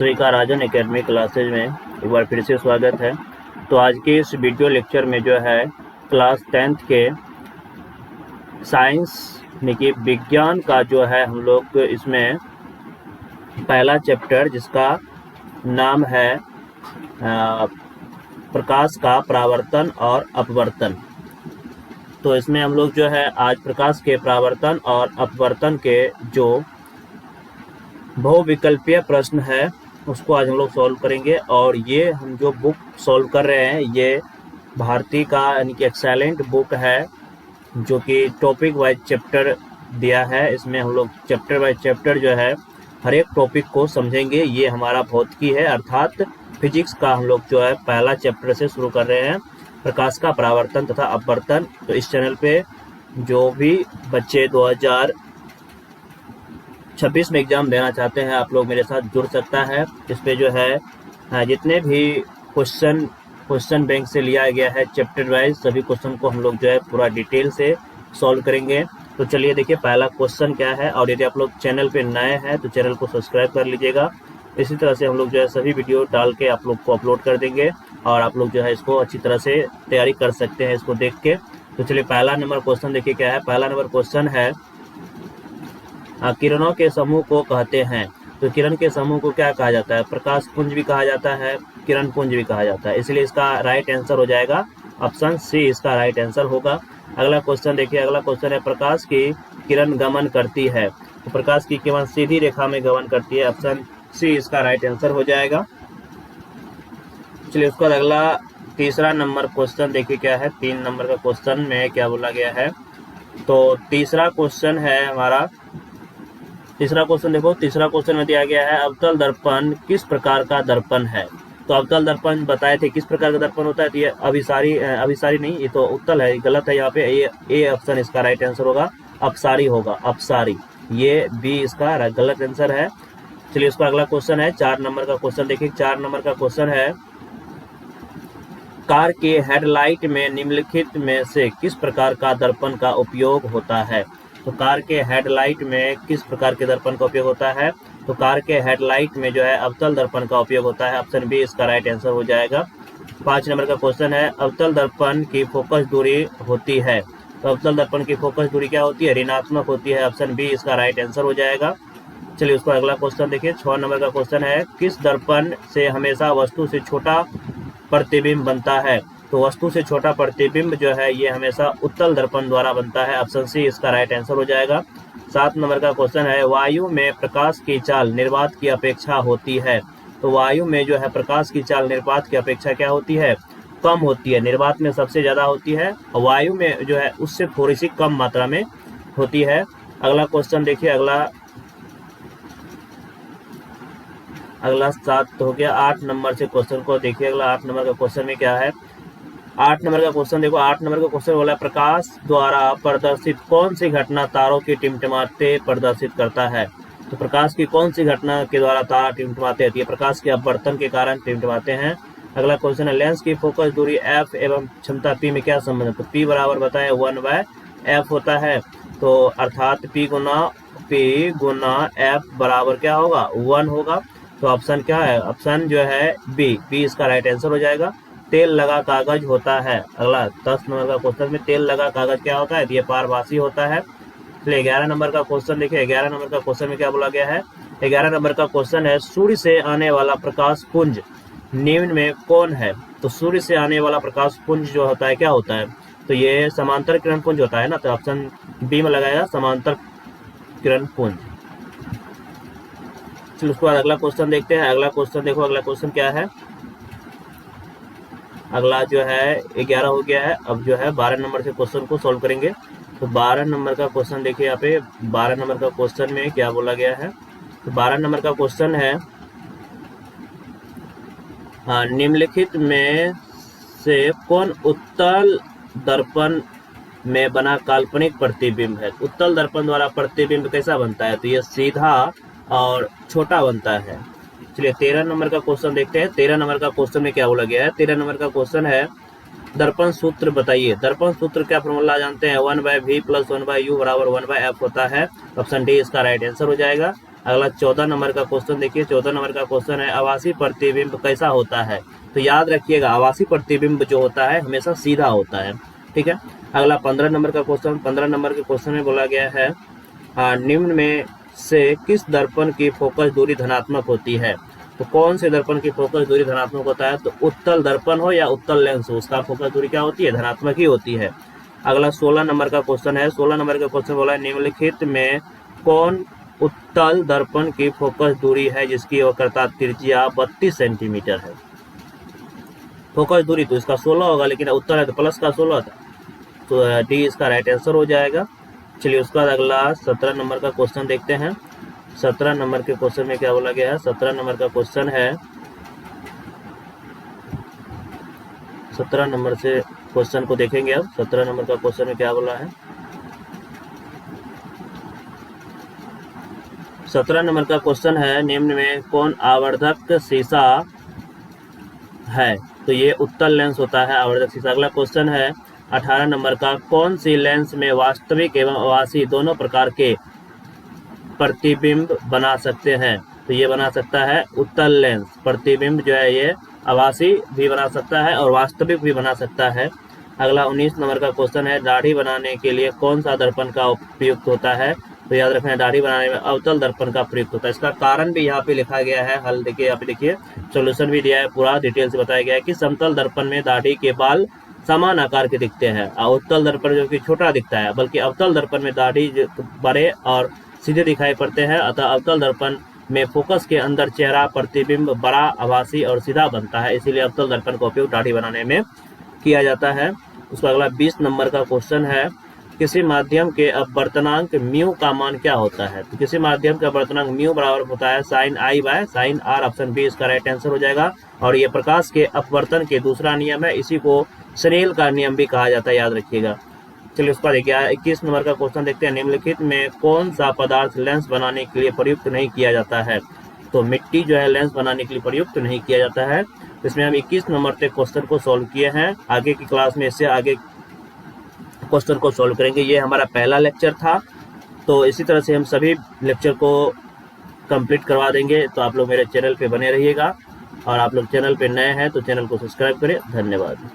सभी का राजन academy classes में एक बार फिर से स्वागत है। तो आज के इस वीडियो लेक्चर में जो है क्लास 10th के साइंस यानी कि विज्ञान का जो है हम लोग इसमें पहला चैप्टर जिसका नाम है प्रकाश का परावर्तन और अपवर्तन। तो इसमें हम लोग जो है आज प्रकाश के परावर्तन और अपवर्तन के जो बहुविकल्पीय प्रश्न है उसको आज हम लोग सॉल्व करेंगे। और ये हम जो बुक सॉल्व कर रहे हैं ये भारती का यानी कि एक्सेलेंट बुक है जो कि टॉपिक वाइज चैप्टर दिया है। इसमें हम लोग चैप्टर वाइज चैप्टर जो है हर एक टॉपिक को समझेंगे। ये हमारा भौतिकी है अर्थात फिजिक्स का हम लोग जो है पहला चैप्टर से शुरू कर रहे हैं, प्रकाश का परावर्तन तथा अपवर्तन। तो इस चैनल पे जो भी बच्चे 2026 में एग्जाम देना चाहते हैं आप लोग मेरे साथ जुड़ सकता है। इस पे जो है जितने भी क्वेश्चन बैंक से लिया गया है चैप्टर वाइज सभी क्वेश्चन को हम लोग जो है पूरा डिटेल से सॉल्व करेंगे। तो चलिए देखिए पहला क्वेश्चन क्या है। और यदि आप लोग चैनल पे नए हैं तो चैनल को सब्सक्राइब कर लीजिएगा। इसी तरह से हम लोग जो है सभी वीडियो डाल के आप लोग को अपलोड कर देंगे और आप लोग जो है इसको अच्छी तरह से तैयारी कर सकते हैं इसको देख के। तो चलिए पहला नंबर क्वेश्चन देखिए क्या है। पहला नंबर क्वेश्चन है किरणों के समूह को कहते हैं। तो किरण के समूह को क्या कहा जाता है? प्रकाश पुंज भी कहा जाता है, किरण पुंज भी कहा जाता है। इसलिए इसका राइट आंसर हो जाएगा ऑप्शन सी, इसका राइट आंसर होगा। अगला क्वेश्चन देखिए, अगला क्वेश्चन है प्रकाश की किरण गमन करती है। तो प्रकाश की किरण सीधी रेखा में गमन करती है, ऑप्शन सी इसका राइट आंसर हो जाएगा। चलिए उसका अगला तीसरा नंबर क्वेश्चन देखिए क्या है। 3 नंबर का क्वेश्चन में क्या बोला गया है। तो तीसरा क्वेश्चन है हमारा, तीसरा क्वेश्चन देखो, तीसरा क्वेश्चन में दिया गया है अवतल दर्पण किस प्रकार का दर्पण है। तो अवतल दर्पण बताए थे किस प्रकार का दर्पण होता है। तो ये अभिसारी नहीं, ये तो उत्तल है, गलत है यहाँ पे। ए ऑप्शन इसका राइट आंसर होगा, अपसारी होगा, अपसारी। ये बी इसका गलत आंसर है। चलिए उसका अगला क्वेश्चन है 4 नंबर का क्वेश्चन देखिए। 4 नंबर का क्वेश्चन है कार के हेडलाइट में निम्नलिखित में से किस प्रकार का दर्पण का उपयोग होता है। तो कार के हेडलाइट में किस प्रकार के दर्पण का उपयोग होता है। तो कार के हेडलाइट में जो है अवतल दर्पण का उपयोग होता है, ऑप्शन बी इसका राइट आंसर हो जाएगा। 5 नंबर का क्वेश्चन है अवतल दर्पण की फोकस दूरी होती है। तो अवतल दर्पण की फोकस दूरी क्या होती है? ऋणात्मक होती है, ऑप्शन बी इसका राइट आंसर हो जाएगा। चलिए उसका अगला क्वेश्चन देखिए। 6 नंबर का क्वेश्चन है किस दर्पण से हमेशा वस्तु से छोटा प्रतिबिंब बनता है। तो वस्तु से छोटा प्रतिबिंब जो है ये हमेशा उत्तल दर्पण द्वारा बनता है, ऑप्शन सी इसका राइट आंसर हो जाएगा। 7 नंबर का क्वेश्चन है वायु में प्रकाश की चाल निर्वात की अपेक्षा होती है। तो वायु में जो है प्रकाश की चाल निर्वात की अपेक्षा क्या होती है? कम होती है। निर्वात में सबसे ज्यादा होती है, वायु में जो है उससे थोड़ी सी कम मात्रा में होती है। अगला क्वेश्चन देखिए, अगला 7 हो गया। 8 नंबर से क्वेश्चन को देखिए। अगला 8 नंबर का क्वेश्चन में क्या है। 8 नंबर का क्वेश्चन देखो। 8 नंबर का क्वेश्चन बोला प्रकाश द्वारा प्रदर्शित कौन सी घटना तारों की टिमटिमाते प्रदर्शित करता है। तो प्रकाश की कौन सी घटना के द्वारा तारा टिमटिमाते होती है? प्रकाश के अपवर्तन के कारण टिमटिमाते हैं। अगला क्वेश्चन है लेंस की फोकस दूरी एफ एवं क्षमता पी में क्या संबंध है। तो पी बराबर बताए 1/f होता है। तो अर्थात पी गुना एफ बराबर क्या होगा? 1 होगा। तो ऑप्शन क्या है? ऑप्शन जो है बी इसका राइट आंसर हो जाएगा। तेल लगा कागज होता है। अगला 10 नंबर का क्वेश्चन में तेल लगा कागज क्या होता है? तो ये पारभासी होता है। चलिए 11 नंबर का क्वेश्चन देखिए। 11 नंबर का क्वेश्चन में क्या बोला गया है। 11 नंबर का क्वेश्चन है सूर्य से आने वाला प्रकाश पुंज निम्न में कौन है। तो सूर्य से आने वाला प्रकाश पुंज जो होता है क्या होता है? तो ये समांतर किरण पुंज होता है ना। तो ऑप्शन बी में लगाएगा समांतर किरण पुंज। चलिए उसके बाद अगला क्वेश्चन देखते हैं। अगला क्वेश्चन देखो, अगला क्वेश्चन क्या है। अगला जो है 11 हो गया है। अब जो है 12 नंबर से क्वेश्चन को सॉल्व करेंगे। तो 12 नंबर का क्वेश्चन देखिए यहाँ पे। 12 नंबर का क्वेश्चन में क्या बोला गया है। तो 12 नंबर का क्वेश्चन है निम्नलिखित में से कौन उत्तल दर्पण में बना काल्पनिक प्रतिबिंब है। उत्तल दर्पण द्वारा प्रतिबिंब कैसा बनता है? तो ये सीधा और छोटा बनता है। चलिए 13 नंबर का क्वेश्चन देखते हैं। 13 नंबर का क्वेश्चन में क्या बोला गया है। 13 नंबर का क्वेश्चन है दर्पण सूत्र बताइए। दर्पण सूत्र क्या फॉर्मूला जानते हैं? 1/v + 1/u = 1/f होता है, ऑप्शन डी इसका राइट आंसर हो जाएगा। अगला 14 नंबर का क्वेश्चन देखिए। 14 नंबर का क्वेश्चन है आभासी प्रतिबिंब कैसा होता है। तो याद रखिएगा आभासी प्रतिबिंब जो होता है हमेशा सीधा होता है, ठीक है। अगला 15 नंबर का क्वेश्चन। 15 नंबर के क्वेश्चन में बोला गया है निम्न में से किस दर्पण की फोकस दूरी धनात्मक होती है। तो कौन से दर्पण की फोकस दूरी धनात्मक होता है। तो उत्तल दर्पण हो या उत्तल लेंस हो, उसका फोकस दूरी क्या होती है, धनात्मक ही होती है। अगला 16 नंबर का क्वेश्चन है। 16 नंबर का क्वेश्चन बोला है निम्नलिखित में कौन उत्तल दर्पण की फोकस दूरी है जिसकी वक्रता त्रिज्या 32 सेंटीमीटर है। फोकस दूरी तो इसका 16 होगा, लेकिन उत्तर है तो प्लस का 16 था, तो डी इसका राइट आंसर हो जाएगा। चलिए उसके बाद अगला 17 नंबर का क्वेश्चन देखते हैं। 17 नंबर के क्वेश्चन में क्या बोला गया है। 17 नंबर का क्वेश्चन है, 17 नंबर से क्वेश्चन को देखेंगे अब। 17 नंबर का क्वेश्चन में क्या बोला है। 17 नंबर का क्वेश्चन है निम्न में कौन आवर्धक शीशा है। तो ये उत्तल लेंस होता है, आवर्धक शीशा। अगला क्वेश्चन है 18 नंबर का कौन सी लेंस में वास्तविक एवं आभासी दोनों प्रकार के प्रतिबिंब बना सकते हैं। तो ये बना सकता है उत्तल लेंस। प्रतिबिंब जो है ये आभासी भी बना सकता है और वास्तविक भी बना सकता है। अगला 19 नंबर का क्वेश्चन है दाढ़ी बनाने के लिए कौन सा दर्पण का उपयुक्त होता है। तो याद रखना दाढ़ी बनाने में अवतल दर्पण का प्रयुक्त होता है। इसका कारण भी यहाँ पे लिखा गया है, हल देखिए यहाँ पे देखिए, सोल्यूशन भी दिया है, पूरा डिटेल से बताया गया है कि समतल दर्पण में दाढ़ी के बाल समान आकार के दिखते हैं और उत्तल दर्पण जो कि छोटा दिखता है, बल्कि अवतल दर्पण में दाढ़ी बड़े और सीधे दिखाई पड़ते हैं। अतः अवतल दर्पण में फोकस के अंदर चेहरा प्रतिबिंब बड़ा, आभासी और सीधा बनता है, इसीलिए अवतल दर्पण का उपयोग दाढ़ी बनाने में किया जाता है। उसका अगला 20 नंबर का क्वेश्चन है किसी माध्यम के अपवर्तनांक म्यू का मान क्या होता है। तो किसी माध्यम का अपवर्तनांक म्यू बराबर होता है sine i by sine r. Option B इसका राइट आंसर हो जाएगा। और ये प्रकाश के अपवर्तन के दूसरा नियम है, इसी को स्नेल का नियम भी कहा जाता है, याद रखिएगा। चलिए उसका देखिए 21 नंबर का क्वेश्चन देखते हैं। निम्नलिखित में कौन सा पदार्थ लेंस बनाने के लिए प्रयुक्त नहीं किया जाता है। तो मिट्टी जो है लेंस बनाने के लिए प्रयुक्त नहीं किया जाता है। इसमें हम 21 नंबर से क्वेश्चन को सॉल्व किए हैं। आगे की क्लास में इससे आगे क्वेश्चन को सॉल्व करेंगे। ये हमारा पहला लेक्चर था, तो इसी तरह से हम सभी लेक्चर को कंप्लीट करवा देंगे। तो आप लोग मेरे चैनल पे बने रहिएगा और आप लोग चैनल पे नए हैं तो चैनल को सब्सक्राइब करें। धन्यवाद।